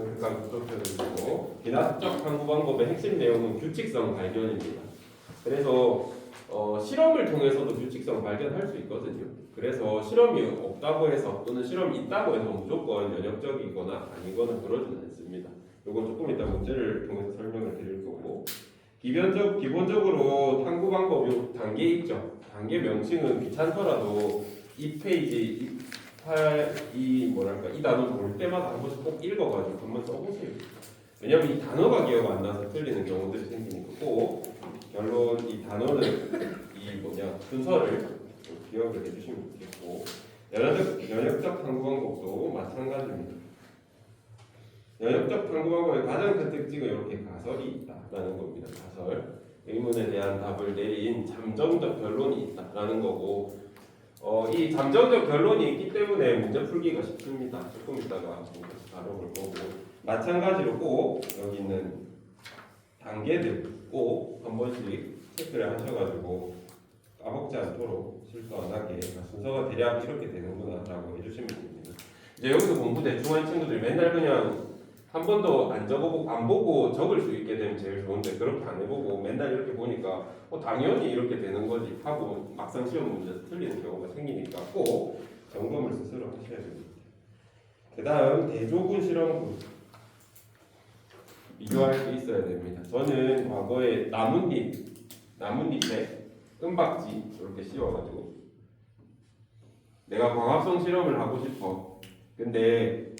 색깔 부족해지고 비나적 탐구 방법의 핵심 내용은 규칙성 발견입니다. 그래서 실험을 통해서도 규칙성 발견할 수 있거든요. 그래서 실험이 없다고 해서 또는 실험이 있다고 해서 무조건 연역적이거나 아니거나 그러지는 않습니다. 이건 조금 이따 문제를 통해서 설명을 드릴 거고 기본적으로 탐구 방법 요 단계 있죠. 단계 명칭은 귀찮더라도 이 페이지 이 단어 볼 때마다 한 번씩 꼭 읽어가지고 한번 써보세요. 왜냐면 이 단어가 기억 안 나서 틀리는 경우들이 생기니까 꼭 결론 이 단어는 순서를 기억을 해주시면 좋겠고 연역적 탐구 방법도 마찬가지입니다. 연역적 탐구 방법의 가장 큰 특징은 이렇게 가설이 있다라는 겁니다. 가설 의문에 대한 답을 내린 잠정적 결론이 있다라는 거고 이 잠정적 결론이 있기 때문에 문제 풀기가 쉽습니다. 조금 이따가 다뤄볼 거고 마찬가지로 꼭 여기 있는 단계들 꼭 한 번씩 체크를 하셔가지고 까먹지 않도록 실수 안 하게 순서가 대략 이렇게 되는구나 라고 해주시면 됩니다. 이제 여기서 공부 대충 한 친구들이 맨날 그냥 한 번도 안 보고 적을 수 있게 되면 제일 좋은데 그렇게 안 해보고 맨날 이렇게 보니까 당연히 이렇게 되는 거지 하고 막상 시험 문제에서 틀리는 경우가 생기니까 꼭 점검을 스스로 하셔야 됩니다. 그 다음 대조군 실험군 비교할 수 있어야 됩니다. 저는 과거에 나뭇잎에 은박지 이렇게 씌워가지고 내가 광합성 실험을 하고 싶어. 근데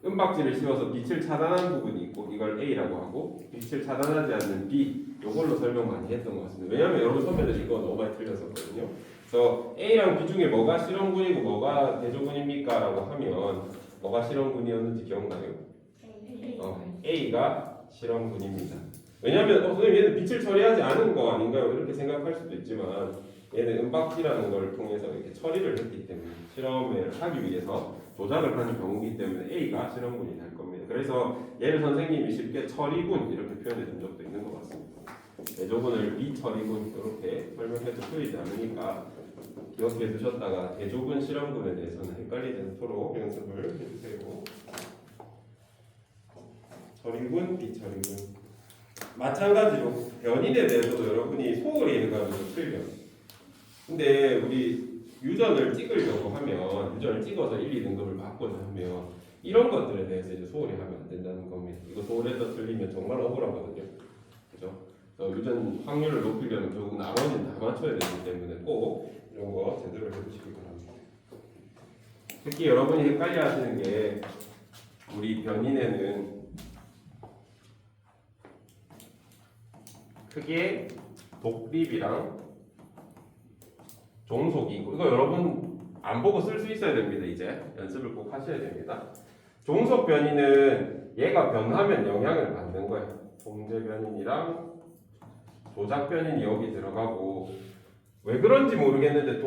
은박지를 씌워서 빛을 차단하는 부분이 있고 이걸 A라고 하고 빛을 차단하지 않는 B 이걸로 설명 많이 했던 것 같습니다. 왜냐하면 여러분 선배들 이거 너무 많이 틀렸었거든요. 그래서 A랑 B 중에 뭐가 실험군이고 뭐가 대조군입니까? 라고 하면 뭐가 실험군이었는지 기억나요? A가 실험군입니다. 왜냐하면 선생님 얘는 빛을 처리하지 않은 거 아닌가요? 이렇게 생각할 수도 있지만 얘는 은박지라는 걸 통해서 이렇게 처리를 했기 때문에 실험을 하기 위해서 조작을 하는 경우이기 때문에 A가 실험군이 될 겁니다. 그래서 얘를 선생님이 쉽게 처리군 이렇게 표현해 준 적도 있는 것 같습니다. 대조군을 비처리군 이렇게 설명해도 틀리지 않으니까 기억해 두셨다가 대조군 실험군에 대해서는 헷갈리지 않도록 연습을 해주세요. 처리군, 비처리군 마찬가지로 변인에 대해서도 여러분이 소홀히 해가지고 틀려. 근데 우리 유전을 찍으려고 하면 유전을 찍어서 1, 2등급을 받고자 하면 이런 것들에 대해서 이제 소홀히 하면 안 된다는 겁니다. 이거 소홀해서 틀리면 정말 억울하거든요. 그죠? 유전 확률을 높이려면 결국 나머지는 다 맞춰야 되기 때문에 꼭 이런 거 제대로 해주시기 바랍니다. 특히 여러분이 헷갈려 하시는 게 우리 변인에는 크게 독립이랑 종속이 있고 이거 여러분 안 보고 쓸 수 있어야 됩니다. 이제 연습을 꼭 하셔야 됩니다. 종속 변이는 얘가 변하면 영향을 받는 거예요. 통제 변인이랑 조작 변인이 여기 들어가고 왜 그런지 모르겠는데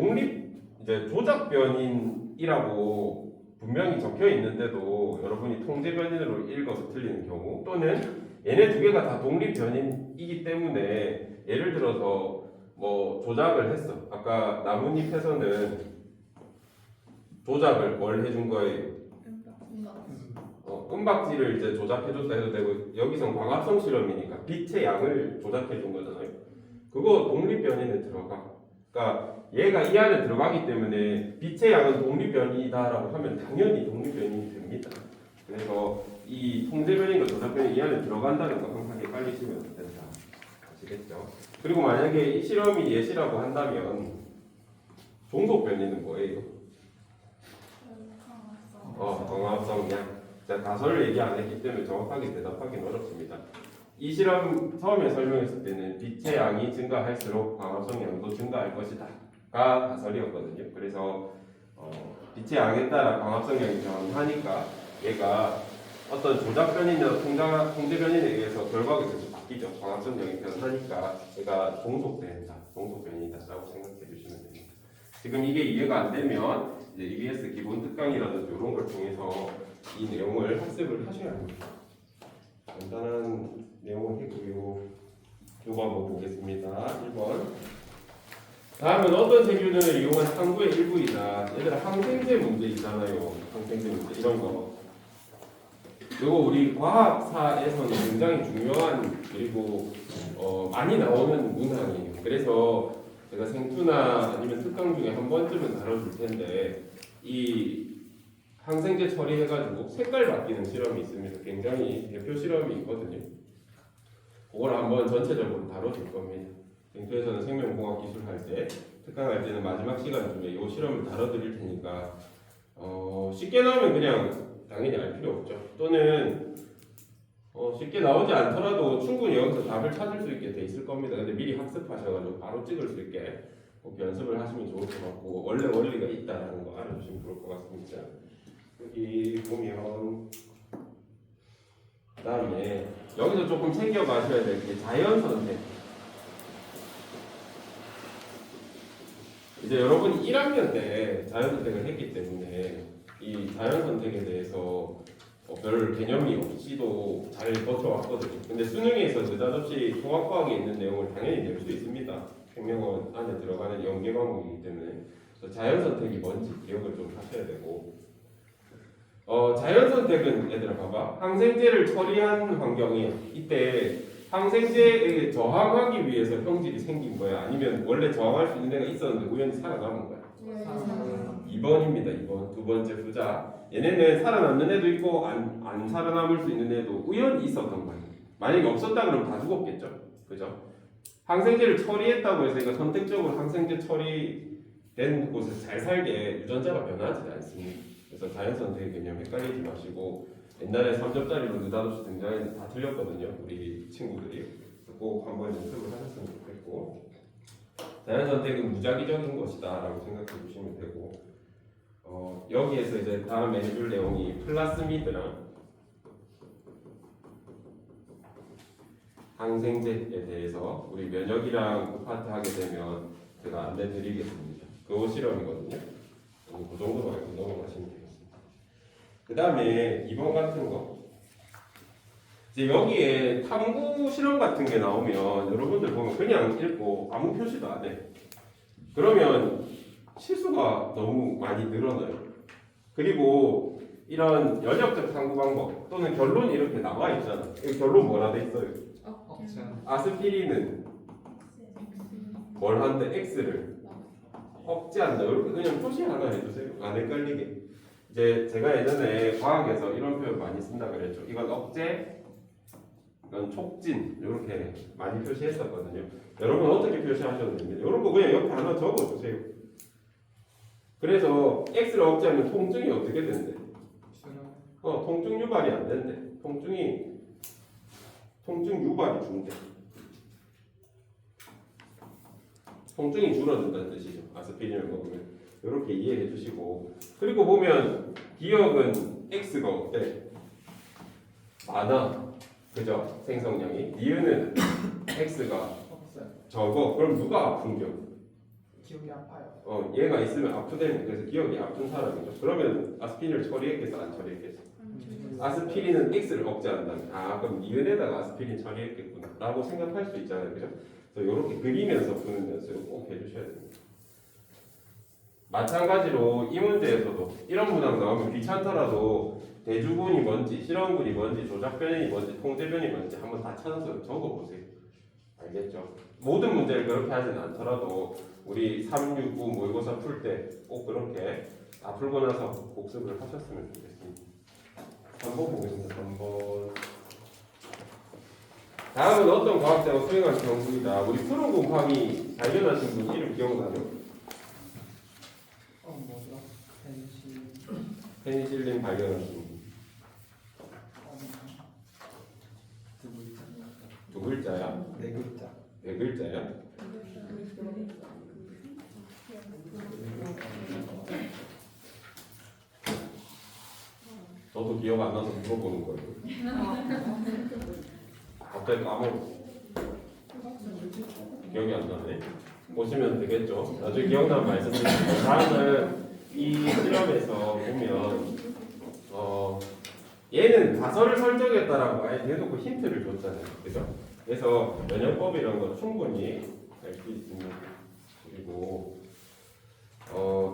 이제 조작 변인이라고 분명히 적혀 있는데도 여러분이 통제 변인으로 읽어서 틀리는 경우 또는 얘네 두 개가 다 독립 변인이기 때문에 예를 들어서 뭐 조작을 했어. 아까 나뭇잎에서는 조작을 뭘 해준 거예요? 은박지를 이제 조작해줬다 해도 되고 여기선 광합성 실험이니까 빛의 양을 조작해준 거잖아요. 그거 독립 변인에 들어가. 그러니까 얘가 이 안에 들어가기 때문에 빛의 양은 독립 변이다라고 하면 당연히 독립 변인이 됩니다. 그래서 이 통제 변인과 조작 변이 이 안에 들어간다는 거 항상 헷갈리시면 안 된다. 아시겠죠? 그리고 만약에 이 실험이 예시라고 한다면 종속 변이는 뭐예요? 광합성량. 제가 가설을 얘기 안 했기 때문에 정확하게 대답하기는 어렵습니다. 이 실험 처음에 설명했을 때는 빛의 양이 증가할수록 광합성 양도 증가할 것이다 가 가설이었거든요. 그래서 빛의 양에 따라 광합성 양이 변하니까 얘가 어떤 조작 변이나 통제 변인에 의해서 결과가 계속 바뀌죠. 광합성 양이 변하니까 얘가 종속 변이다라고 생각해 주시면 됩니다. 지금 이게 이해가 안 되면 이제 EBS 기본 특강이라든지 이런 걸 통해서 이 내용을 학습을 하셔야 합니다. 간단한 내용을 했고요. 2번 한번 보겠습니다. 1번. 다음은 어떤 세균을 이용한 탐구의 일부이다. 얘들아 항생제 문제 있잖아요. 항생제 문제 이런 거. 그리고 우리 과학사에서는 굉장히 중요한 그리고 많이 나오는 문항이에요. 그래서 제가 생투나 아니면 특강 중에 한 번쯤은 다뤄줄 텐데 이 항생제 처리해가지고 색깔 바뀌는 실험이 있습니다. 굉장히 대표 실험이 있거든요. 그걸 한번 전체적으로 다뤄줄 겁니다. 생투에서는 생명공학 기술 할 때, 특강할 때는 마지막 시간 중에 이 실험을 다뤄드릴 테니까 쉽게 나오면 그냥 당연히 알 필요 없죠. 또는 쉽게 나오지 않더라도 충분히 여기서 답을 찾을 수 있게 돼 있을 겁니다. 근데 미리 학습하셔가지고 바로 찍을 수 있게 꼭 연습을 하시면 좋을 것 같고 원래 원리가 있다라는 거 알아주시면 좋을 것 같습니다. 여기 보면 그 다음에 여기서 조금 챙겨가셔야 될 게 자연선택. 이제 여러분이 1학년 때 자연선택을 했기 때문에 이 자연선택에 대해서 별 개념이 없이도 잘 버텨왔거든요. 근데 수능에서 느닷없이 통합과학에 있는 내용을 당연히 낼 수 있습니다. 생명원 안에 들어가는 연계 과목이기 때문에 그래서 자연선택이 뭔지 기억을 좀 하셔야 되고 자연선택은 얘들아 봐봐. 항생제를 처리한 환경이 이때 항생제에 저항하기 위해서 형질이 생긴 거야? 아니면 원래 저항할 수 있는 애가 있었는데 우연히 살아남은 거야? 2번입니다. 2번. 두 번째 부자. 얘네는 살아남는 애도 있고 안 살아남을 수 있는 애도 우연히 있었던 거예요. 만약에 없었다 그러면 다 죽었겠죠. 그죠? 항생제를 처리했다고 해서 이거 선택적으로 항생제 처리된 곳에서 잘 살게 유전자가 변하지 않습니다. 그래서 자연선택의 개념 헷갈리지 마시고 옛날에 3점짜리로 느닷없이 등장했는데 다 틀렸거든요. 우리 친구들이. 꼭 한번 연습을 하셨으면 좋겠고 자연선택은 무작위적인 것이다 라고 생각해 주시면 되고 여기에서 이제 다음에 해줄 내용이 플라스미드랑 항생제에 대해서 우리 면역이랑 파트 하게 되면 제가 안내 드리겠습니다. 그거 실험이거든요. 그 정도 말고 넘어가시면 되겠습니다. 그 다음에 2번 같은 거 이제 여기에 탐구 실험 같은 게 나오면 여러분들 보면 그냥 읽고 아무 표시도 안 해. 그러면 실수가 너무 많이 늘어나요. 그리고 이런 연역적 탐구 방법 또는 결론이 이렇게 나와 있잖아. 이 결론 뭐라 돼 있어요? 아스피린은 뭘 한대? X를 억제한다. 이렇게 그냥 표시 하나 해주세요. 안 헷갈리게. 이제 제가 예전에 과학에서 이런 표현 많이 쓴다 그랬죠. 이건 억제, 이건 촉진 이렇게 많이 표시했었거든요. 여러분 어떻게 표시하셔도 됩니다. 이런 거 그냥 옆에 하나 적어주세요. 그래서 X를 억제하면 통증이 어떻게 된대? 통증 유발이 안 된대. 통증 유발이 준대. 통증이 줄어든다는 뜻이죠. 아스피린을 먹으면 이렇게 이해해 주시고 그리고 보면 기억은 X가 어때? 많아. 그죠? 생성량이. 니은은 X가 적어. 그럼 누가 아픈 겨? 기억이 아파요. 얘가 있으면 아프대는 그래서 기억이 아픈 사람이죠. 그러면 아스피린을 처리했겠어? 안 처리했겠어? 아스피린은 X를 억제한다면 그럼 니은에다가 아스피린 처리했겠구나 라고 생각할 수 있잖아요. 그죠? 그래서 이렇게 그리면서 푸는 연습을 꼭 해주셔야 됩니다. 마찬가지로 이 문제에서도 이런 문항 나오면 귀찮더라도 대주군이 뭔지, 실험군이 뭔지, 조작변이 뭔지, 통제변이 뭔지 한번 다 찾아서 적어보세요. 알겠죠? 모든 문제를 그렇게 하진 않더라도 우리 369 모의고사 풀 때 꼭 그렇게 다 풀고 나서 복습을 하셨으면 좋겠습니다. 3번 보겠습니다. 3번. 다음은 어떤 과학자가 수행한 경우이다. 우리 푸른 곰팡이 발견하신 분 이름 기억나요? 뭐죠? 페니실린 발견하신 분. 두 글자야? 네 글자. 네 글자야? 저도 기억 안 나서 물어보는 거예요. 갑자기 까먹었어. 기억이 안 나네. 보시면 되겠죠. 나중에 기억나면 말씀드릴게요. 다음은 이 실험에서 보면 얘는 가설을 설정했다라고 아예 대놓고 힌트를 줬잖아요. 그죠? 그래서 면역법 이런 거 충분히 알 수 있습니다. 그리고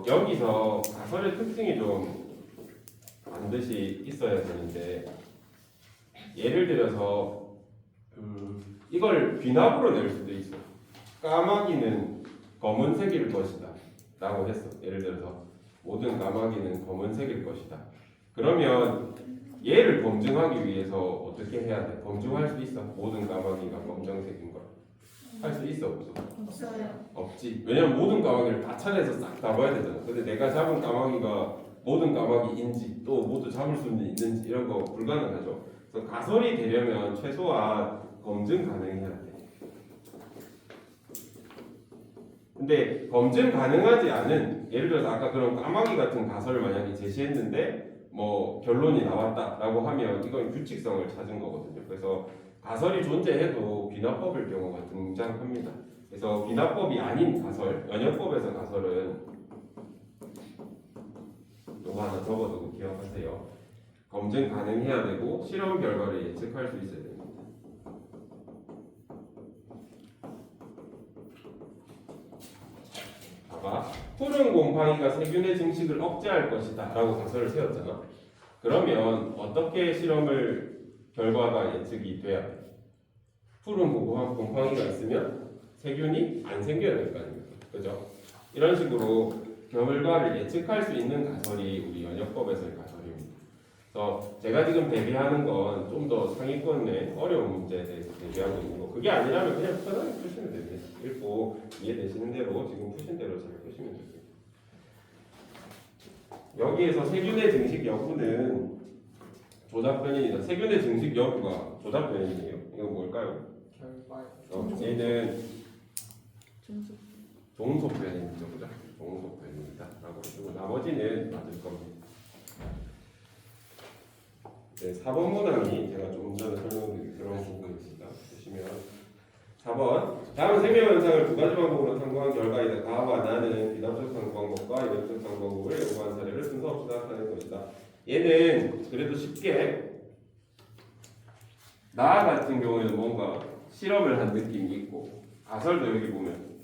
여기서 가설의 특징이 좀 반드시 있어야 되는데 예를 들어서 이걸 귀납으로 낼 수도 있어. 까마귀는 검은색일 것이다 라고 했어. 예를 들어서 모든 까마귀는 검은색일 것이다. 그러면 얘를 검증하기 위해서 어떻게 해야 돼? 검증할 수 있어? 모든 까마귀가 검정색인 걸 할 수 있어 없어? 없어요. 없지. 왜냐면 모든 까마귀를 다 찾아서 싹 다 봐야 되잖아. 근데 내가 잡은 까마귀가 모든 까마귀인지 또 모두 잡을 수 있는지 이런 거 불가능하죠. 그래서 가설이 되려면 최소한 검증 가능해야 돼. 근데 검증 가능하지 않은, 예를 들어서 아까 그런 까마귀 같은 가설을 만약에 제시했는데 뭐 결론이 나왔다라고 하면 이건 규칙성을 찾은 거거든요. 그래서 가설이 존재해도 귀납법일 경우가 등장합니다. 그래서 귀납법이 아닌 가설, 연역법에서 가설은 이거 하나 적어두고 기억하세요. 검증 가능해야 되고 실험 결과를 예측할 수 있어야 됩니다. 봐봐. 푸른 곰팡이가 세균의 증식을 억제할 것이다 라고 가설을 세웠잖아. 그러면 어떻게 실험을 결과가 예측이 돼야 돼? 푸른 곰팡이가 있으면 세균이 안 생겨야 될 거 아닙니까? 그죠? 이런 식으로 결과를 예측할 수 있는 가설이 우리 연역법에서의 가설입니다. 그래서 제가 지금 대비하는 건 좀 더 상위권의 어려운 문제에 대해서 대비하고 있는 거. 그게 아니라면 그냥 편하게 푸시면 됩니다. 읽고 이해되시는 대로 지금 푸신 대로 잘 푸시면 됩니다. 여기에서 세균의 증식 여부는 조작 변인이다. 세균의 증식 여부가 조작 변인이에요. 이거 뭘까요? 결과요. 얘는 중수. 종속 변인이죠, 그죠? 종속 변인이다라고 해주고 나머지는 맞을 겁니다. 네, 4번 문항이 제가 조금 전에 설명드린 그런 부분입니다. 보시면 4번 다음 생명 현상을 두 가지 방법으로 탐구한 결과이다. 가와 나는 비납적 탐구 방법과 이납적 탐구 방법을 요구한 사례를 순서 없이 나타내는 것이다. 얘는 그래도 쉽게 나 같은 경우에는 뭔가 실험을 한 느낌이 있고 가설도 여기 보면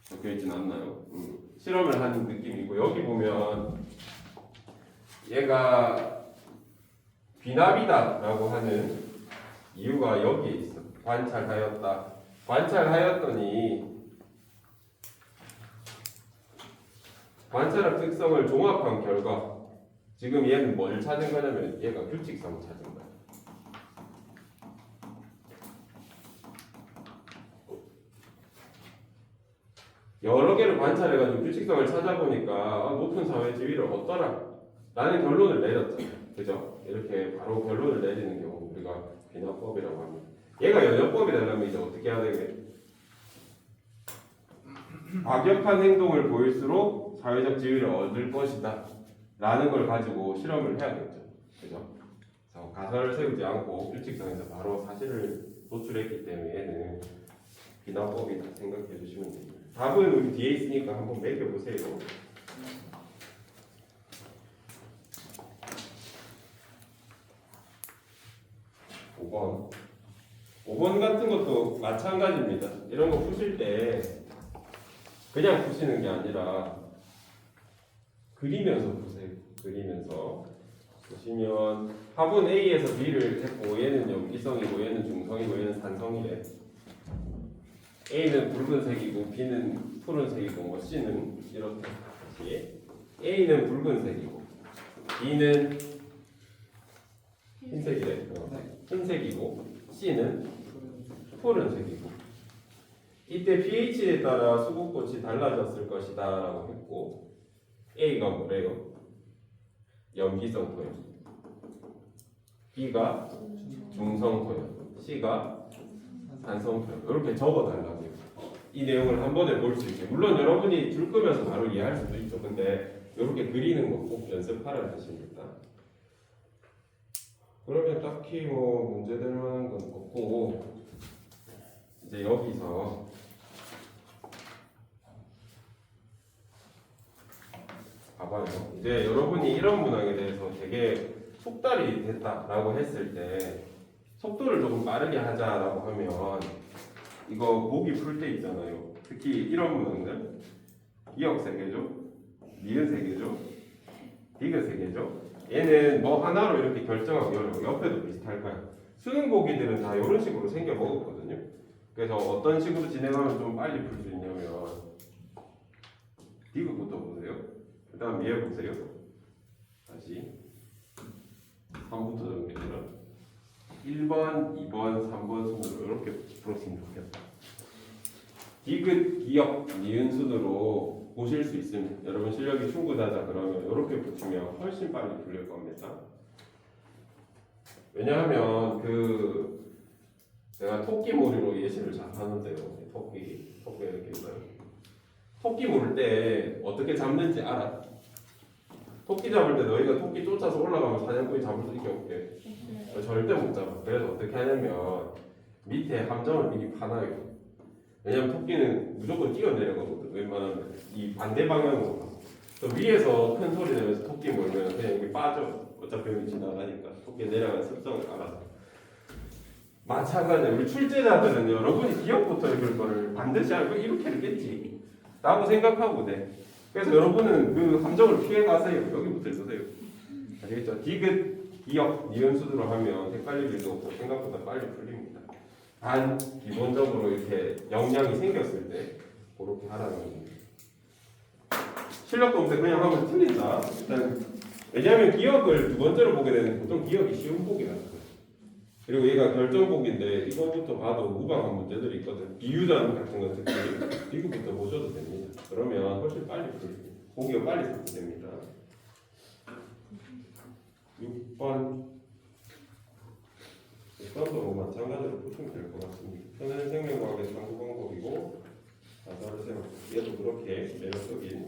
적혀있진 않나요? 실험을 한 느낌이 있고 여기 보면 얘가 귀납이다 라고 하는 이유가 여기에 있어. 관찰하였다. 관찰하였더니 관찰학 특성을 종합한 결과 지금 얘는 뭘 찾은 거냐면 얘가 규칙성을 찾은 거야. 여러 개를 관찰해가지고 규칙성을 찾아보니까 높은 사회 지위를 얻더라 라는 결론을 내렸잖아요. 그죠? 이렇게 바로 결론을 내리는 경우 우리가 비납법이라고 합니다. 얘가 연역법이 되려면 이제 어떻게 해야 되게? 과격한 행동을 보일수록 사회적 지위를 얻을 것이다 라는 걸 가지고 실험을 해야겠죠. 그죠? 그래서 가설을 세우지 않고 규칙성에서 바로 사실을 도출했기 때문에 얘는 비납법이다 생각해 주시면 됩니다. 답은 우리 뒤에 있으니까 한번 매겨보세요. 5번 같은 것도 마찬가지입니다. 이런 거 푸실 때 그냥 푸시는 게 아니라 그리면서 푸세요. 그리면서 보시면 합은 A에서 B를 했고 얘는 염기성이고 얘는 중성이고 얘는 산성이래. A는 붉은색이고 B는 푸른색이고 뭐 C는 이렇게 다시 A는 붉은색이고 B는 흰색이래. 흰색이고 C는 푸른색이고 이때 pH에 따라 수국꽃이 달라졌을 것이다 라고 했고 A가 뭐래요? 염기성 토양, B가 중성 토양, C가 산성 토양. 이렇게 적어달라고요. 이 내용을 한 번에 볼 수 있게. 물론 여러분이 줄 거면서 바로 이해할 수도 있죠. 근데 이렇게 그리는 거 꼭 연습하라는 뜻입니다. 그러면 딱히 뭐 문제될 만한 건 없고 이제 여기서 봐봐요. 이제 여러분이 이런 문항에 대해서 되게 속달이 됐다라고 했을 때 속도를 조금 빠르게 하자라고 하면 이거 보기 풀 때 있잖아요. 특히 이런 문항들 기억 3개죠, 니은 3개죠, 디귿 3개죠. 얘는 뭐 하나로 이렇게 결정하기 어려워. 옆에도 비슷할 거야. 수능 보기들은 다 이런 식으로 생겨 먹었거든요. 그래서 어떤 식으로 진행하면 좀 빨리 풀 수 있냐면 디귿부터 보세요. 그 다음 얘 보세요. 다시 3부터 정리되면 1번, 2번, 3번 순으로 이렇게 풀었으면 좋겠다. 디귿, 기역, 니은 순으로 보실 수 있으면 여러분 실력이 충분하다 그러면 이렇게 붙이면 훨씬 빨리 풀릴 겁니다. 왜냐하면 내가 토끼 머리로 예시를 잘 하는데요. 토끼 이렇게 있어요. 토끼 물을 때 어떻게 잡는지 알아? 토끼 잡을 때 너희가 토끼 쫓아서 올라가면 사냥꾼이 잡을 수 있게 없게 절대 못 잡아. 그래서 어떻게 하냐면 밑에 함정을 미리 파놔요. 왜냐면 토끼는 무조건 뛰어 내려가거든. 웬만하면 이 반대 방향으로 가. 또 위에서 큰 소리 내면서 토끼 몰면 그냥 여기 빠져. 어차피 여기 지나가니까 토끼 내려가는 습성을 알아서. 마찬가지로 우리 출제자들은 여러분이 기억부터 읽을 거를 반드시 알고 이렇게 읽겠지 라고 생각하고 돼. 그래서 여러분은 그 함정을 피해 가세요. 여기부터 읽으세요. 아시겠죠? 디귿, 기역, 니은 순으로 하면 헷갈릴 일도 없고 생각보다 빨리 풀립니다. 단 기본적으로 이렇게 역량이 생겼을 때 그렇게 하라는 겁니다. 실력도 없는데 그냥 하면 틀린다. 일단 왜냐하면 기억을 두 번째로 보게 되는 보통 기억이 쉬운 복이라는 거예요. 그리고 얘가 결정복인데 이거부터 봐도 무방한 문제들이 있거든. 비유단 같은 거 특히 이거부터 보셔도 됩니다. 그러면 훨씬 빨리 보기가 빨리 삭제됩니다. 6번 6번도 마찬가지로 보시면 될 것 같습니다. 현생명과학의 참고 방법이고 가설을 세우고 얘도 그렇게 매력적인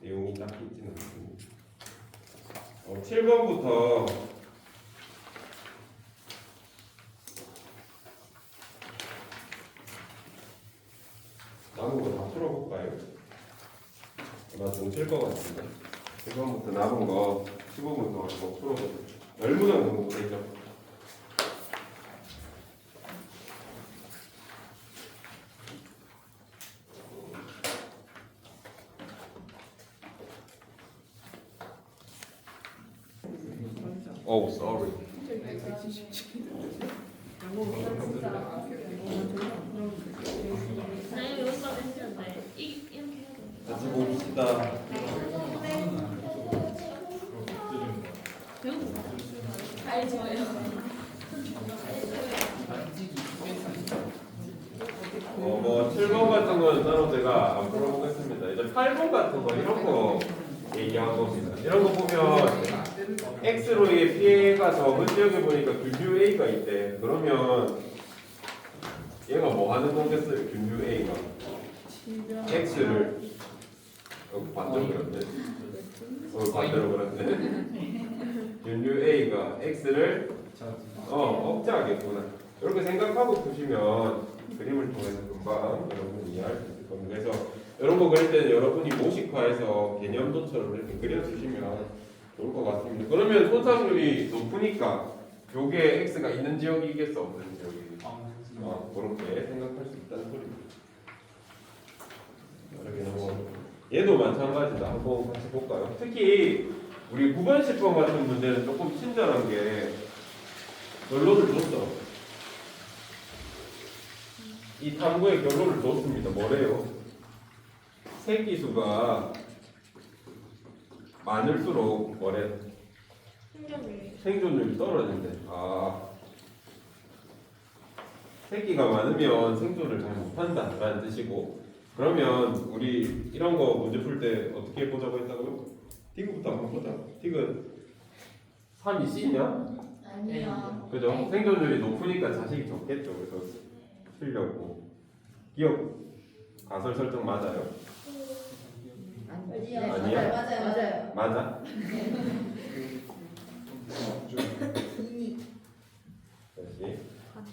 내용이 딱히 있지는 않습니다. 7번부터 남은 거 다 풀어볼까요? 아마 동칠 것 같은데 1번부터 남은 거 15분 동안 풀어보세요. 10문항 정도 되죠? Oh, sorry. 아니 여기까지 했는데 이렇게 해야 돼. 같이 봅시다. 알죠요. 뭐 7번 같은 거는 따로 제가 안 풀어보겠습니다. 이제 8번 같은 거 이런 거 얘기한 겁니다. 이런 거 보면 X로의 피해가 적은 지역에 보니까 균류 A가 있대. 그러면 얘가 뭐 하는 거겠어요? 균류 A가 X를 반대로 그렸네. 반대로 그렸네. 균류 A가 X를 억제하겠구나. 이렇게 생각하고 보시면 그림을 통해서 금방 여러분이 이해할 수 있을 겁니다. 그래서 이런 거 그릴 때는 여러분이 모식화해서 개념도처럼 이렇게 그려주시면 좋을 것 같습니다. 그러면 손상률이 높으니까 요게 X가 있는 지역이겠어 없는 지역이? 그렇게 생각할 수 있다는 소리입니다. 이렇게 한번 얘도 마찬가지다. 한번 같이 볼까요? 특히 우리 9번, 10번 같은 문제는 조금 친절한 게 결론을 줬어. 이 탐구의 결론을 줬습니다. 뭐래요? 새끼수가 많을수록 뭐래? 생존율이 떨어진대. 새끼가 많으면 생존을 잘 못한다 라는 뜻이고, 그러면 우리 이런 거 문제 풀 때 어떻게 보자고 했다고요? 디귿부터 한번 보자. 디귿 3이 C냐? 아니요. 그죠? 생존율이 높으니까 자식이 적겠죠. 그래서 쓰려고. 기억 가설 설정 맞아요? 아니요. 아니야? 맞아요. 맞아? 다시.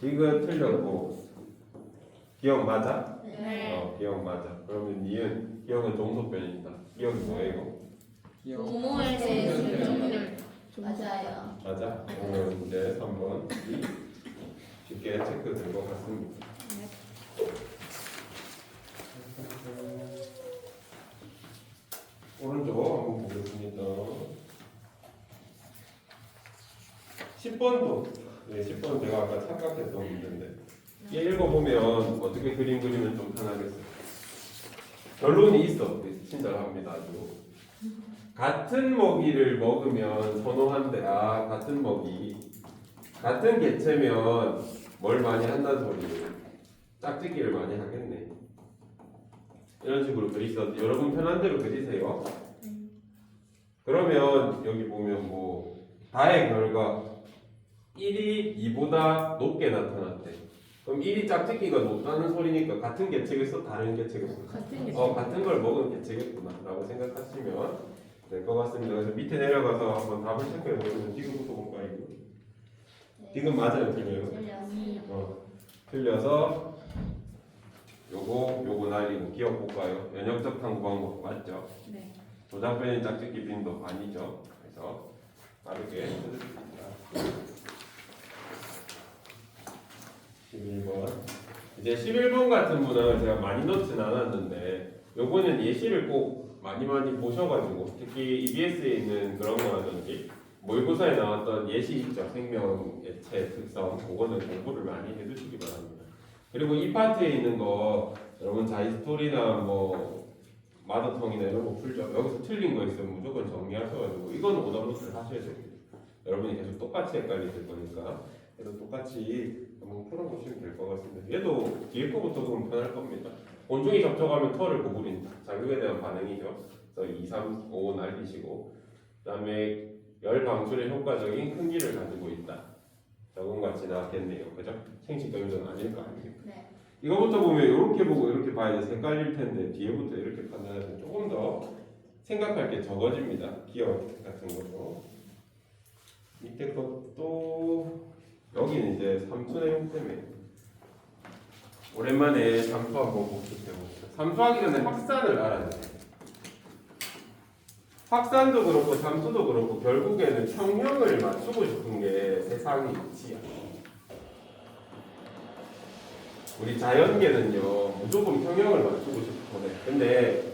디귿 틀렸고 기억 맞아? 네. 기억 맞아. 그러면 니은 기억은 종속변이다. 기억이 뭐예요? 부모에 대해 결정을 맞아요. 맞아? 그러면 이제 3번 쉽게 체크될 것 같습니다. 오른쪽 한번 보겠습니다. 10번도 네, 10번 제가 아까 착각했던 문제인데 얘 읽어보면 어떻게 그림 그리면 좀 편하겠어요. 결론이 있어. 친절합니다. 아주. 같은 먹이를 먹으면 선호한대. 아, 같은 먹이. 같은 개체면 뭘 많이 한다는 소리예요. 짝짓기를 많이 하겠네. 이런 식으로 그리셨는데 여러분 편한 대로 그리세요. 그러면 여기 보면 뭐 다의 결과 1이 2보다 높게 나타났대. 그럼 1이 짝짓기가 높다는 소리니까 같은 개체겠어? 다른 개체겠어? 같은 게 같은 걸 먹은 개체겠구나 라고 생각하시면 될 것 같습니다. 그래서 밑에 내려가서 한번 답을 체크해 보시면 지금부터 볼까요? 지금 맞아요? 틀려요? 틀려서 요거 날리고 기억 볼까요? 연역적 탐구 방법 맞죠? 네. 조작 변인 짝짓기 빈도 아니죠? 그래서 빠르게 해드립니다. 11번. 이제 11번 같은 분은 제가 많이 넣진 않았는데 요거는 예시를 꼭 많이 보셔가지고 특히 EBS에 있는 그런 거라든지 모의고사에 나왔던 예시 있죠. 생명 액체 특성 그거는 공부를 많이 해두시기 바랍니다. 그리고 이 파트에 있는 거 여러분 자이스토리나 뭐 마더텅이나 이런 거 풀죠. 여기서 틀린 거 있으면 무조건 정리하셔가지고 이건 오답노트를 하셔야 됩니다. 여러분이 계속 똑같이 헷갈리실 거니까 그래서 똑같이 한번 풀어보시면 될 것 같습니다. 얘도 뒤에 거부터 보면 편할 겁니다. 곤충이 접촉하면 털을 구부린다. 자극에 대한 반응이죠. 그래서 2, 3, 5 날리시고 그 다음에 열 방출에 효과적인 큰기를 가지고 있다. 적응같이 나왔겠네요. 그죠? 생식과 유전 아닐 거 아니에요. 네. 이거부터 보면 이렇게 보고 이렇게 봐야 돼. 헷갈릴 텐데 뒤에부터 이렇게 판단하면 조금 더 생각할 게 적어집니다. 기억 같은 것도. 밑에 것도 여기는 이제 삼수 내용 때문에 오랜만에 삼수 한번 복습해봅시다. 삼수하기 전에 확산을 알아야 돼요. 확산도 그렇고 삼수도 그렇고 결국에는 평형을 맞추고 싶은 게 세상의 이치야. 우리 자연계는요 무조건 평형을 맞추고 싶어 해. 근데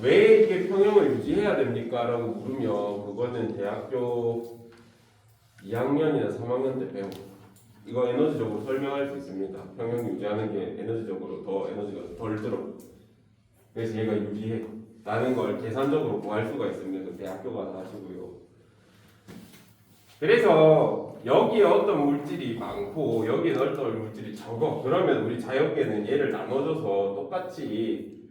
왜 이렇게 평형을 유지해야 됩니까? 라고 물으면 그거는 대학교 2학년이나 3학년 때 배워. 이거 에너지적으로 설명할 수 있습니다. 평형 유지하는 게 에너지적으로 더 에너지가 덜 들어. 그래서 얘가 유리해. 라는 걸 계산적으로 구할 수가 있습니다. 대학교 가서 하시고요. 그래서 여기에 어떤 물질이 많고 여기에 어떤 물질이 적어. 그러면 우리 자연계는 얘를 나눠줘서 똑같이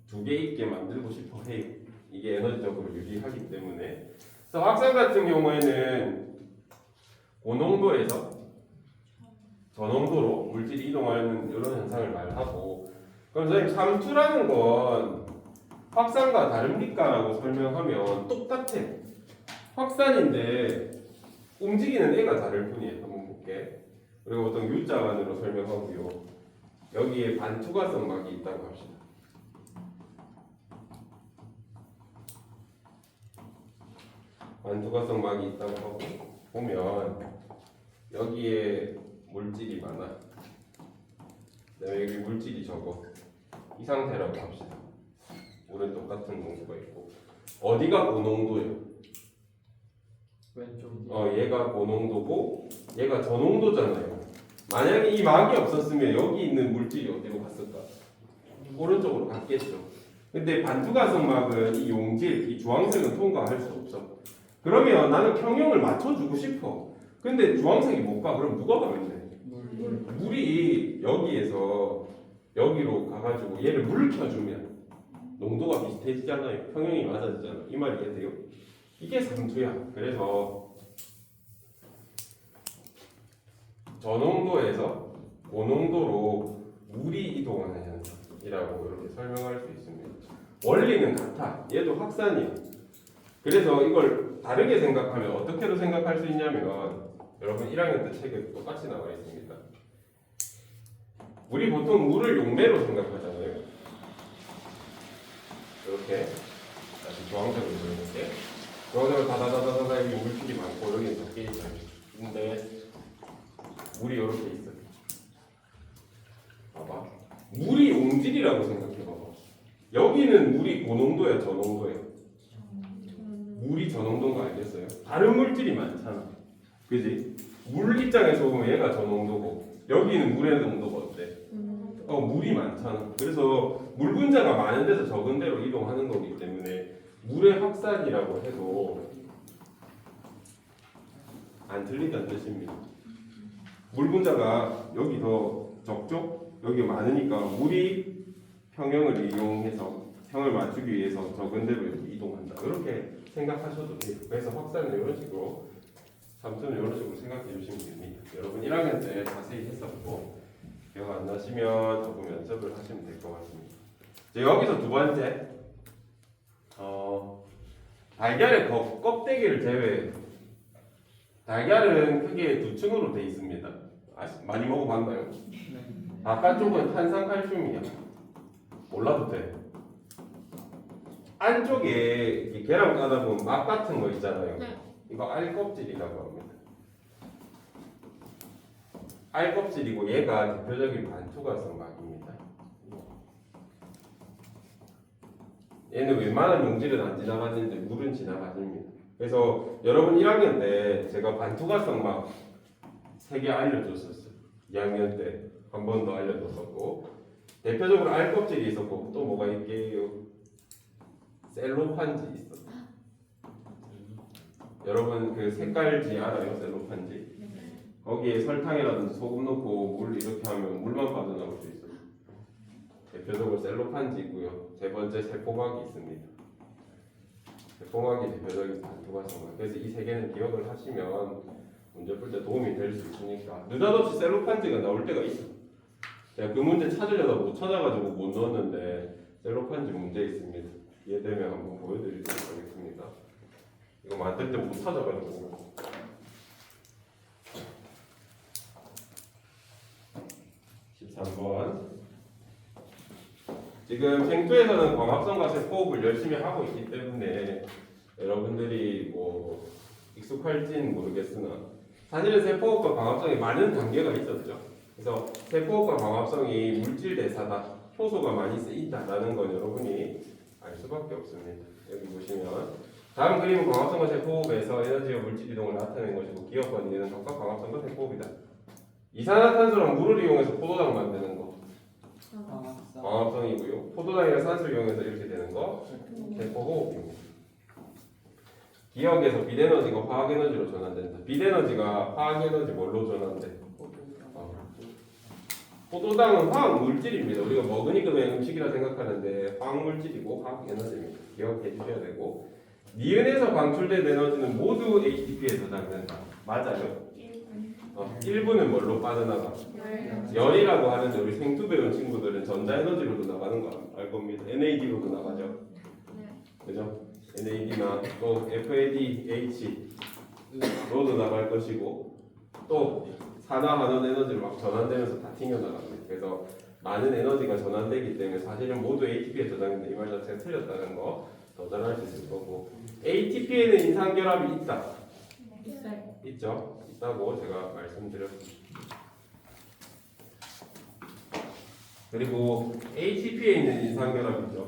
두 개 있게 만들고 싶어 해요. 이게 에너지적으로 유리하기 때문에. 그래서 확산 같은 경우에는 고농도에서 저농도로 물질이 이동하는 이런 현상을 말하고, 그럼 선생님 삼투라는 건 확산과 다릅니까? 라고 설명하면 똑같아. 확산인데 움직이는 애가 다를 뿐이에요. 한번 볼게. 그리고 보통 U자만으로 설명하고요. 여기에 반투과성 막이 있다고 합시다. 반투과성 막이 있다고 하고 보면 여기에 물질이 많아. 그다음에 여기 물질이 적어. 이 상태라고 합시다. 물은 똑같은 농도가 있고 어디가 고농도예요? 왼쪽. 얘가 고농도고 얘가 저농도잖아요. 만약에 이 막이 없었으면 여기 있는 물질이 어디로 갔을까? 오른쪽으로 갔겠죠. 근데 반투과성 막은 이 용질, 이 주황색은 통과할 수 없어. 그러면 나는 평형을 맞춰주고 싶어. 근데 주황색이 못 가. 그럼 누가 가면 돼? 물이 여기에서 여기로 가가지고 얘를 물켜주면 농도가 비슷해지잖아요. 평형이 맞아지잖아. 이 말 이해돼요? 이게 삼투야. 그래서 저농도에서 고농도로 물이 이동하는 현상이라고 이렇게 설명할 수 있습니다. 원리는 같아. 얘도 확산이에요. 그래서 이걸 다르게 생각하면 어떻게도 생각할 수 있냐면 여러분 1학년 때 책에 똑같이 나와 있습니다. 우리 보통 물을 용매로 생각하잖아요. 이렇게 다시 주황색으로 보이는데 주황색으로 다다다다다 여기 물질이 많고 여기 적게 있어요. 근데 물이 이렇게 있어요. 봐봐. 물이 용질이라고 생각해봐봐. 여기는 물이 고농도야 저농도야? 물이 저농도인 거 알겠어요? 다른 물질이 많잖아. 그지? 물 입장에서 보면 얘가 저 농도고 여기는 물의 농도가 어때? 물이 많잖아. 그래서 물 분자가 많은 데서 적은 데로 이동하는 거기 때문에 물의 확산이라고 해도 안 틀린다는 뜻입니다. 물 분자가 여기 더 적죠? 여기 많으니까 물이 평형을 이용해서 평을 맞추기 위해서 적은 데로 이렇게 이동한다. 이렇게 생각하셔도 돼요. 그래서 확산은 이런 식으로, 삼수는 이런 식으로 생각해 주시면 됩니다. 여러분 1학년 때 자세히 했었고 기억 안 나시면 조금 연습을 하시면 될 것 같습니다. 이제 여기서 두 번째, 달걀의 껍데기를 제외해. 달걀은 크게 두 층으로 돼 있습니다. 많이 먹어봤나요? 바깥쪽은 탄산칼슘이야. 몰라도 돼. 안쪽에 이렇게 계란 까다 보면 막네 같은 거 있잖아요. 이거 알껍질이라고 합니다. 알껍질이고 얘가 대표적인 반투과성 막입니다. 얘는 웬만한 용질은 안 지나가는데 물은 지나가집니다. 그래서 여러분 1학년 때 제가 반투과성 막 3개 알려줬었어요. 2학년 때 한 번 더 알려줬었고 대표적으로 알껍질이 있었고 또 뭐가 있게요? 셀로판지 있어. 여러분 그 색깔지 알아요? 셀로판지? 거기에 설탕이라든지 소금 넣고 물 이렇게 하면 물만 빠져나올 수 있어요. 대표적으로 셀로판지 있고요. 세 번째 세포막이 있습니다. 세포막이 대표적인 반투과성. 그래서 이 세 개는 기억을 하시면 문제 풀 때 도움이 될 수 있으니까 느닷없이 셀로판지가 나올 때가 있어. 제가 그 문제 찾으려다 못 찾아가지고 못 넣었는데 셀로판지 문제 있습니다. 이해되면 한번 보여드리도록 하겠습니다. 이거 만들 때 못 찾아가지고 13번. 지금 생투에서는 광합성과 세포흡을 열심히 하고 있기 때문에 여러분들이 뭐 익숙할진 모르겠으나 사실은 세포흡과 광합성에 많은 단계가 있었죠. 그래서 세포흡과 광합성이 물질 대사다, 효소가 많이 쓰인다라는 건 여러분이 알 수밖에 없습니다. 여기 보시면 다음 그림은 광합성과 세포흡에서 에너지와 물질 이동을 나타내는 것이고 기억 관계는 각각 광합성과 세포흡이다. 이산화탄소랑 물을 이용해서 포도당 만드는 거 광합성이고요. 포도당이랑 산소를 이용해서 이렇게 되는 거 세포호흡입니다. 기억에서 빛에너지가 화학에너지로 전환된다. 빛에너지가 화학에너지 뭘로 전환돼? 포도당은 화학 물질입니다. 우리가 먹으니까 그냥 음식이라 생각하는데 화학 물질이고 화학 에너지입니다. 기억해 주셔야 되고 니은에서 방출된 에너지는 모두 ATP에 저장된다. 맞아요? 1분은 뭘로 빠져나가? 열이라고 하는데 우리 생투 배운 친구들은 전자에너지로도 나가는 거 알 겁니다. NAD로도 나가죠. 그죠? NAD나 또 FADH로도 나갈 것이고 또 산화환원 에너지로 막 전환되면서 다 튕겨나갑니다. 그래서 많은 에너지가 전환되기 때문에 사실은 모두 ATP에 저장되는데 이 말 자체가 틀렸다는 거 더 잘 알 수 있을 거고 ATP에는 인산결합이 있다. 있죠? 있다고 제가 말씀드렸습니다. 그리고 ATP에 있는 인산결합이죠.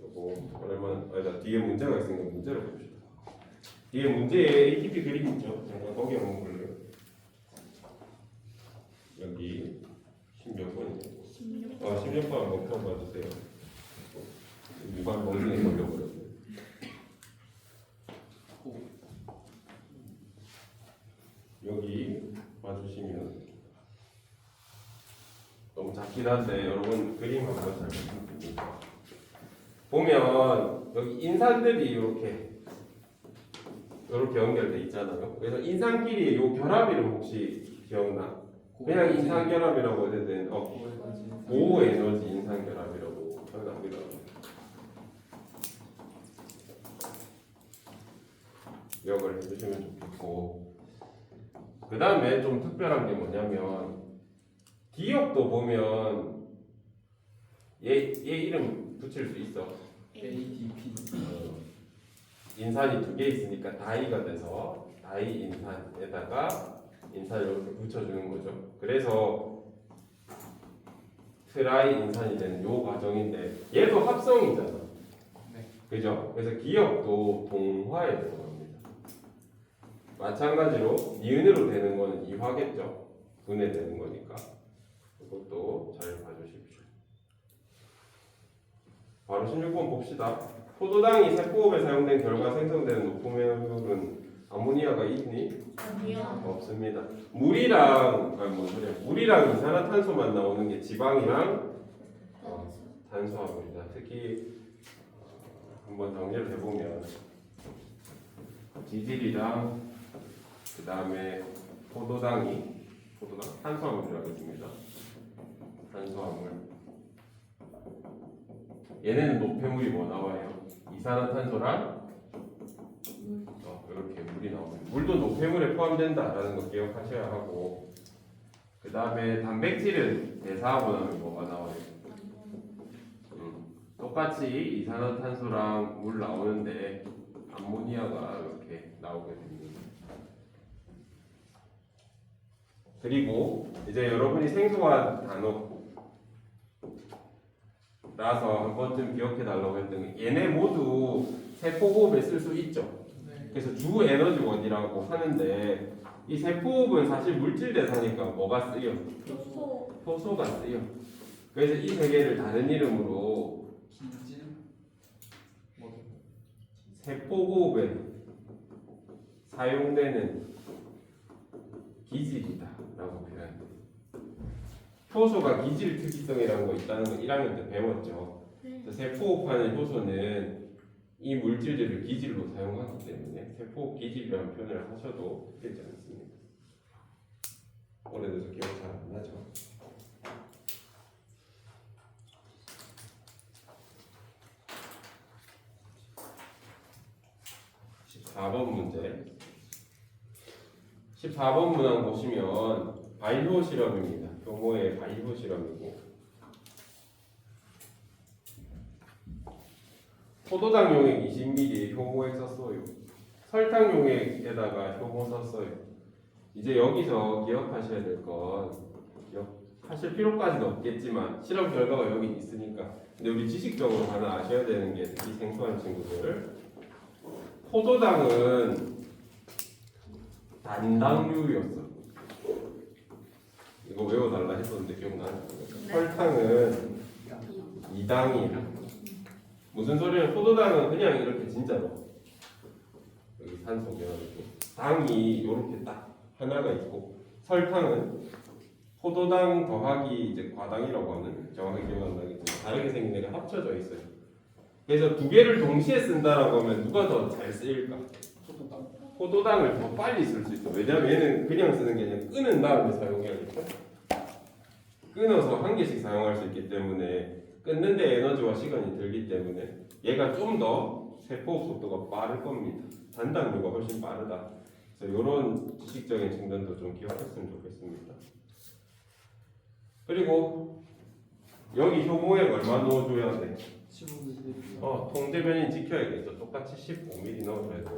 요거 오랜만에 뒤에 문제가 있으니까 문제를 봅시다. 뒤에 문제에 ATP 그림 있죠? 잠깐 거기 한번 볼래요? 여기 16번 16번 한번 펴봐주세요. 무관 범위에 걸려버렸어요. 여기 봐주시면 너무 작긴 한데 여러분 그림 한번 잘 보시면 보면 여기 인산들이 이렇게 연결돼 있잖아요. 그래서 인산끼리 요 결합 이름 혹시 기억나? 그냥 인산결합이라고 해야 되는 고에너지 인산결합이라고 표현합니다. 기억을 해주시면 좋겠고 그 다음에 좀 특별한 게 뭐냐면 기억도 보면 얘 이름 붙일 수 있어. ATP. 인산이 2개 있으니까 다이가 돼서 다이 인산에다가 인산을 이렇게 붙여주는 거죠. 그래서 트라이 인산이 되는 요 과정인데 얘도 합성이잖아. 그죠? 그래서 기억도 동화에 들어갑니다. 마찬가지로 니은으로 되는 거는 이화겠죠. 분해되는 거니까. 이것도 잘 봐주십시오. 바로 16번 봅시다. 포도당이 세포업에 사용된 결과 생성되는 노폐물은 아모니아가 있니? 아니요. 없습니다. 물이랑 뭔 소리야? 물이랑 이산화탄소만 나오는 게 지방이랑 탄수화물이다. 특히 한번 정리를 해보면 지질이랑 그 다음에 포도당 탄수화물이라고 했습니다. 탄수화물. 얘네는 노폐물이 뭐 나와요? 이산화탄소랑 이렇게 물이 나옵니다. 물도 노폐물에 포함된다라는 거 기억하셔야 하고, 그 다음에 단백질은 대사하고 나면 뭐가 나와요? 똑같이 이산화탄소랑 물 나오는데 암모니아가 이렇게 나오게 됩니다. 그리고 이제 여러분이 생소한 단어라서 한 번쯤 기억해 달라고 했던 게, 얘네 모두 세포호흡에 쓸 수 있죠. 그래서 주 에너지원이라고 하는데, 이 세포호흡은 사실 물질 대사니까 뭐가 쓰여? 효소가 쓰여. 그래서 이 세 개를 다른 이름으로 세포호흡에 사용되는 기질이다라고 표현해요. 효소가 기질 특이성이라는 거 있다는 거 1학년 때 배웠죠. 그래서 세포호흡하는 효소는 이 물질들을 기질로 사용하기 때문에 세포 기질이라는 표현을 하셔도 되지 않습니다. 오래돼서 기억 잘 안 나죠. 문제. 14번 문항 보시면 바이오 실험입니다. 교모의 바이오 실험이고, 포도당 용액 20ml 효모액 썼어요. 설탕 용액에다가 효모 썼어요. 이제 여기서 기억하셔야 될 건, 하실 필요까지는 없겠지만 실험 결과가 여기 있으니까, 근데 우리 지식적으로 하나 아셔야 되는 게, 이 생소한 친구들, 포도당은 단당류였어. 이거 외워달라 했었는데 기억나요? 설탕은 이당이야. 무슨 소리냐? 포도당은 그냥 이렇게 진짜로 여기 산소 이렇게 당이 이렇게 딱 하나가 있고, 설탕은 포도당 더하기 이제 과당이라고 하는, 정확히 기억 안 나겠지만 다르게 생긴 애가 합쳐져 있어요. 그래서 두 개를 동시에 쓴다라고 하면 누가 더 잘 쓰일까? 포도당을 더 빨리 쓸 수 있어. 왜냐면 얘는 그냥 쓰는 게 아니라 끊은 다음에 사용해야겠죠. 끊어서 한 개씩 사용할 수 있기 때문에, 끊는데 에너지와 시간이 들기 때문에 얘가 좀 더 세포 속도가 빠를 겁니다. 단당류가 훨씬 빠르다. 그래서 이런 지식적인 측면도 좀 기억했으면 좋겠습니다. 그리고 여기 효모액 얼마 넣어줘야 돼? 통제 변인 지켜야겠죠. 똑같이 15ml 넣어줘야 돼.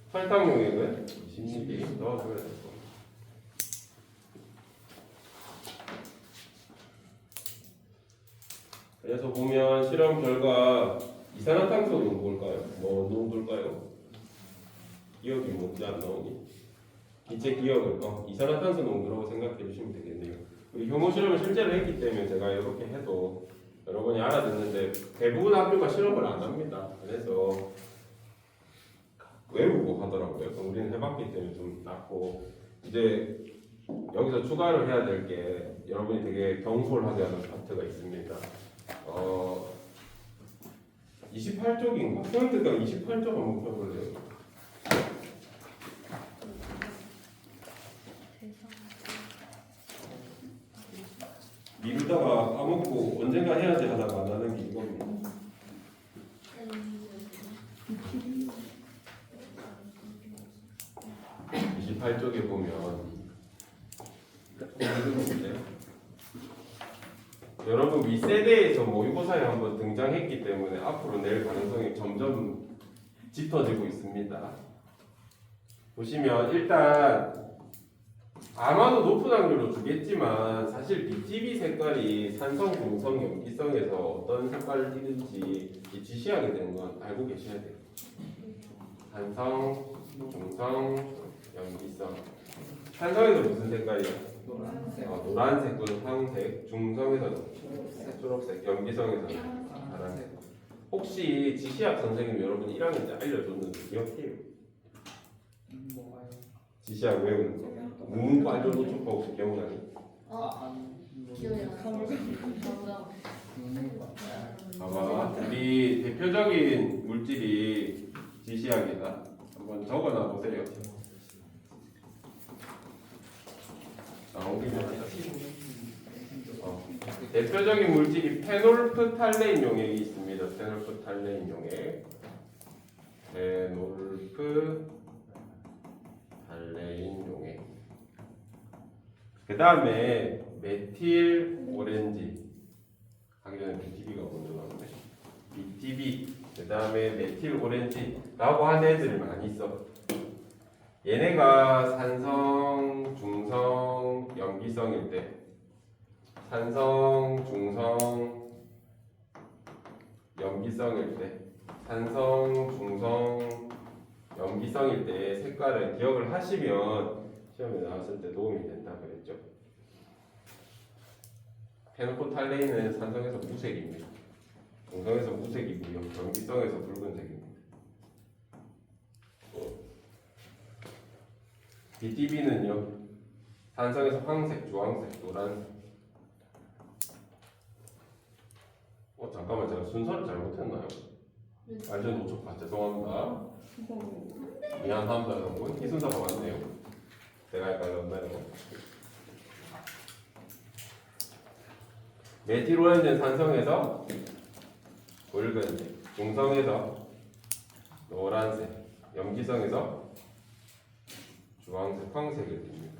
설탕 용액은 20ml 넣어줘야 돼. 그래서 보면 실험 결과 이산화탄소 농도일까요? 뭐 농도일까요? 기억이 뭔지 안 나오니? 기체 기억을 이산화탄소 농도라고 생각해 주시면 되겠네요. 우리 효모 실험을 실제로 했기 때문에 제가 이렇게 해도 여러분이 알아듣는데, 대부분 학교가 실험을 안 합니다. 그래서 외우고 하더라고요. 우리는 해봤기 때문에 좀 낫고, 이제 여기서 추가를 해야 될 게, 여러분이 되게 경솔하게 하는 파트가 있습니다. 28쪽인가? 포인트가 28쪽 한번 펴볼래요? 미루다가 까먹고 언젠가 해야지 하다가 안 하는 게 이겁니다. 28쪽에 보면 여러분 윗세대에서 모의고사에 한번 등장했기 때문에 앞으로 낼 가능성이 점점 짙어지고 있습니다. 보시면 일단 아마도 높은 확률로 주겠지만, 사실 BTB 색깔이 산성, 중성, 염기성에서 어떤 색깔을 띠는지 지시하게 되는 건 알고 계셔야 돼요. 산성, 중성, 염기성. 산성에서 무슨 색깔이야? 노란색. 노란색 또는 황색. 중성에서는 초록색. 염기성에서는 파란색. 혹시 지시학 선생님 여러분 1학년 때 알려줬는데 기억해요? 뭐가요? 지시학 외우는 거. 무문과 알려놓고 혹시 기억나니? 기억이 안 나. 봐봐. 우리 대표적인 물질이 지시학이다. 한번 적어놔 보세요. 나오기만 하다. 대표적인 물질이 페놀프탈레인 용액이 있습니다. 페놀프탈레인 용액. 페놀프탈레인 용액. 그 다음에 메틸 오렌지. 하기 전에 BTB가 먼저 나오네. BTB. 그 다음에 메틸 오렌지라고 하는 애들을 많이 써. 얘네가 산성, 중성, 염기성일 때 산성, 중성, 염기성일 때 산성, 중성, 염기성일 때 색깔을 기억을 하시면 시험에 나왔을 때 도움이 된다 그랬죠. 페노코탈레인은 산성에서 무색입니다. 중성에서 무색이고요. 염기성에서 붉은색입니다. BTB는요 산성에서 황색, 주황색, 노란색. 잠깐만 제가 순서를 잘못했나요? 완전 노초파 죄송합니다. 미안합니다 여러분. 이 순서가 맞네요. 제가 헷갈렸나요? 메틸 오렌지는 산성에서 붉은색, 중성에서 노란색, 염기성에서 주황색, 황색을 띱니다.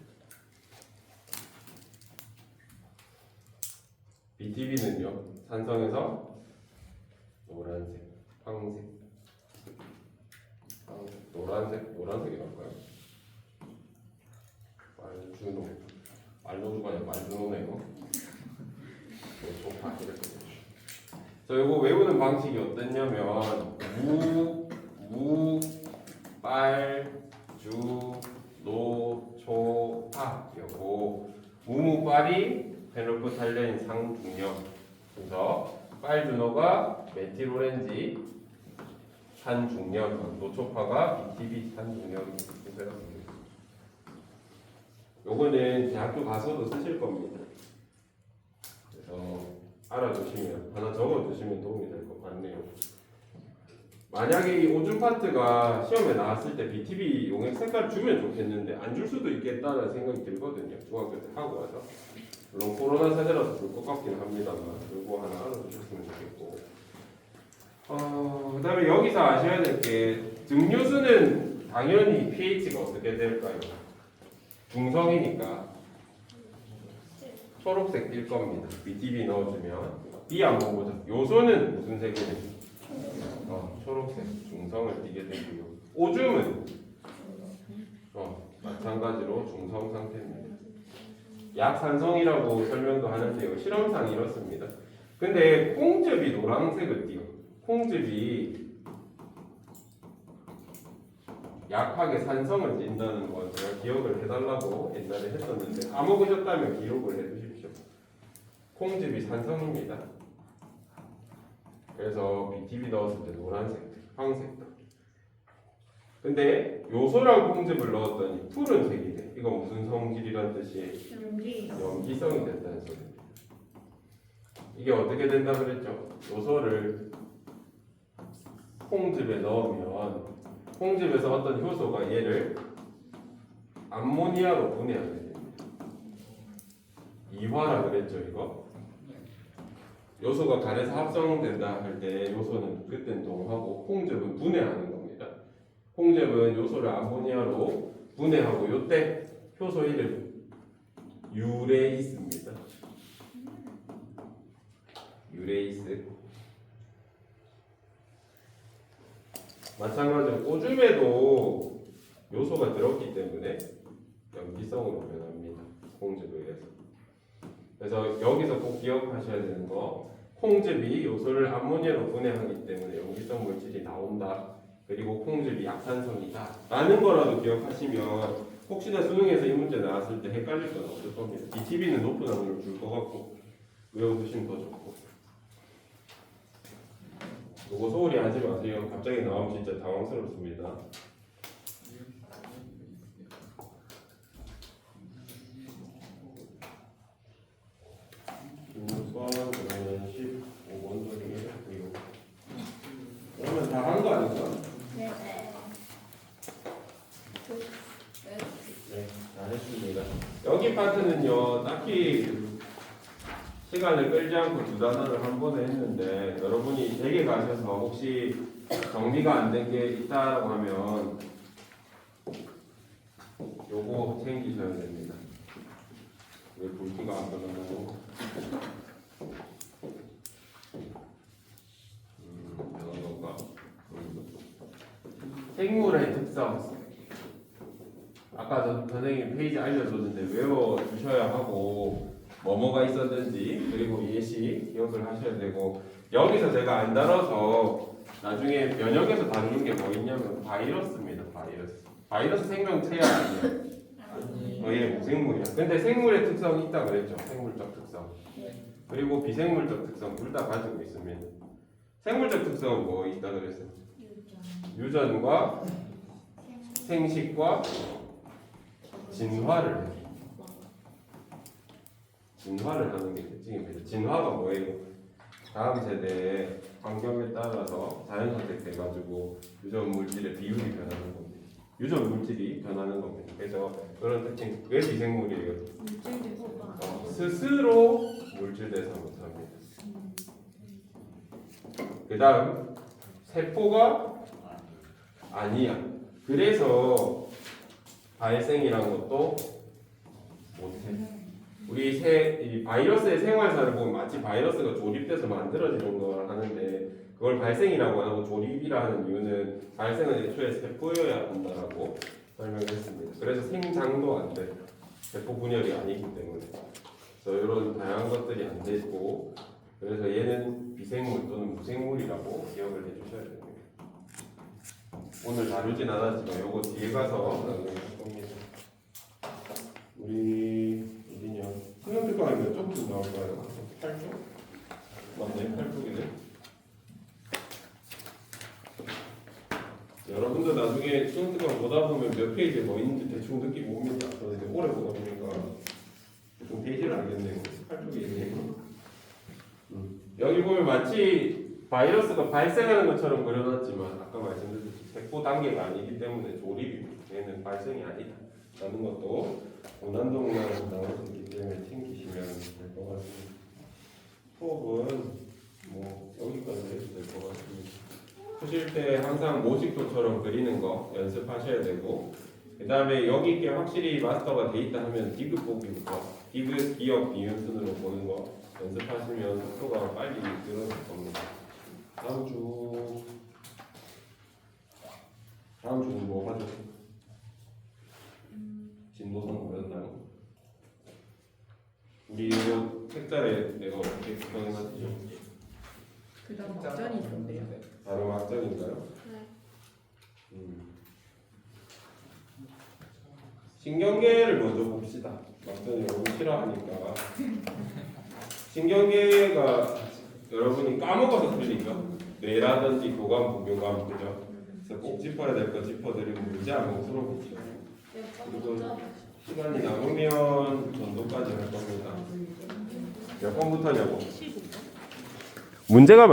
BTB는요 산성에서 노란색, 황색, 노란색이 나올까요? 말주노가 아니라 말주노네요. 조파 이렇게 되죠. 자, 이거 외우는 방식이 어땠냐면 빨, 주, 노, 초, 파 이고 무빨이 페놀프탈레인 상중염. 그래서 빨주노가 메틸오렌지 산중염, 노초파가 BTB 산중염. 요거는 대학교 가서도 쓰실 겁니다. 그래서 알아두시면 하나 적어두시면 도움이 될 것 같네요. 만약에 이 오줌 파트가 시험에 나왔을 때 BTB 용액 색깔 주면 좋겠는데 안 줄 수도 있겠다는 생각이 들거든요. 중학교 때 하고 와서. 물론 코로나 세대라서 줄 것 같긴 합니다만 그거 하나 알아두셨으면 좋겠고. 그 다음에 여기서 아셔야 될 게 증류수는 당연히 pH가 어떻게 될까요? 중성이니까 초록색 띌 겁니다. BTB 넣어주면 B 한번 보자. 요소는 무슨 색이에요? 초록색 중성을 띠게 되고요. 오줌은 마찬가지로 중성 상태입니다. 약산성이라고 설명도 하는데요. 실험상 이렇습니다. 근데 콩즙이 노란색을 띠요. 콩즙이 약하게 산성을 띈다는 거 제가 기억을 해달라고 옛날에 했었는데 까먹으셨다면 기록을 해두십시오. 콩즙이 산성입니다. 그래서 BTB 넣었을 때 노란색, 황색도. 근데 요소랑 콩즙을 넣었더니 푸른색이 돼. 이거 무슨 성질이란 뜻이에요? 염기성이 된다는 소리입니다. 이게 어떻게 된다 그랬죠? 요소를 콩즙에 넣으면 콩즙에서 어떤 효소가 얘를 암모니아로 분해하게 됩니다. 이화라 그랬죠 이거? 요소가 간에서 합성된다 할 때 요소는 그땐 동하고 콩즙은 분해하는 겁니다. 콩즙은 요소를 암모니아로 분해하고 요때 효소 이름 유레이스입니다. 유레이스. 마찬가지로 오줌에도 요소가 들었기 때문에 염기성으로 변합니다. 콩즙에 의해서. 그래서 여기서 꼭 기억하셔야 되는 거 콩즙이 요소를 암모니아로 분해하기 때문에 염기성 물질이 나온다. 그리고 콩즙이 약산성이다 라는 거라도 기억하시면 혹시나 수능에서 이 문제 나왔을 때 헷갈릴 건 없을 겁니다. BTB는 높은 확률을 줄 것 같고 외워두시면 더 좋고. 요거 소홀히 하지 마세요. 갑자기 나오면 진짜 당황스럽습니다. 그러면 15번 소리에 그러면 다 한 거 아닌가? 네네. 네, 잘했습니다. 여기 파트는요, 딱히 시간을 끌지 않고 두 단원을 한 번에 했는데 여러분이 댁에 가셔서 혹시 정리가 안 된 게 있다고 하면 요거 챙기셔야 됩니다. 왜 불기가 안 들어가고? 이건가? 생물의 특성. 아까 전 선생님 페이지 알려줬는데 외워주셔야 하고 뭐뭐가 있었는지 그리고 예시 기억을 하셔야 되고 여기서 제가 안 다뤄서 나중에 면역에서 다루는 게 뭐 있냐면 바이러스입니다. 바이러스 생명체야 아니에요? 거의 무생물이야. 근데 생물의 특성이 있다 그랬죠. 생물적 특성. 그리고 비생물적 특성 둘 다 가지고 있습니다. 생물적 특성은 뭐 있다 그랬어요? 유전과 생식과 진화를 하는 게 특징입니다. 진화가 뭐예요? 다음 세대의 환경에 따라서 자연 선택돼가지고 유전 물질의 비율이 변하는 겁니다. 유전 물질이 변하는 겁니다. 그래서 그런 특징. 왜 비생물이에요? 스스로 물질 대사 못합니다. 그 다음 세포가 아니야. 그래서 발생이란 것도 못해. 이 바이러스의 생활사를 보면 마치 바이러스가 조립돼서 만들어지는 걸 하는데 그걸 발생이라고 안 하고 조립이라 하는 이유는 발생은 애초에 세포여야 한다라고 설명했습니다. 그래서 생장도 안 돼. 세포 분열이 아니기 때문에. 그래서 이런 다양한 것들이 안 되고 그래서 얘는 비생물 또는 무생물이라고 기억을 해주셔야 됩니다. 오늘 다루진 않았지만 요거 뒤에 가서 나중에 할 겁니다. 우리 어디냐? 수능특강이 몇 쪽쯤 나올까요? 8쪽? 맞네, 8쪽이네. 여러분들 나중에 수능특강 보다 보면 몇 페이지에 뭐 있는지 대충 느끼고 옵니다. 저는 이제 오래 보다 보니까 좀 페이지를 알겠네요. 8쪽이 있네요. 여기 보면 마치 바이러스가 발생하는 것처럼 그려놨지만 아까 말씀드렸듯이 세포 단계가 아니기 때문에 조립입니다. 얘는 발생이 아니다 라는 것도 고난도문항에서 나올 수 있기 때문에 챙기시면 될 것 같습니다. 수업은 뭐 여기까지 해도 될 것 같습니다. 푸실 때 항상 모식도처럼 그리는 거 연습하셔야 되고 그 다음에 여기 게 확실히 마스터가 돼 있다 하면 디귿 보기부터 디귿, 기억, 비윤 순으로 보는 거 연습하시면 속도가 빨리 늘어날 겁니다. 다음 주는 뭐 하죠? 진도선 뭐였나요? 우리 이거 책자에 내가 어떻게 구성해놨죠? 그 다음 막전이 있던데요. 바로 막전인가요? 네. 신경계를 먼저 봅시다. 막전이 너무 싫어하니까. 신경계가 여러분이 까먹어서 틀리죠? 뇌라든지 교감, 부교감, 그죠? 그래서 꼭 짚어야 될 거 짚어드리고 문제 안 풀어보죠. 그리고 시간이 남으면 전도까지 할 겁니다. 몇 번부터냐고? 문제가 많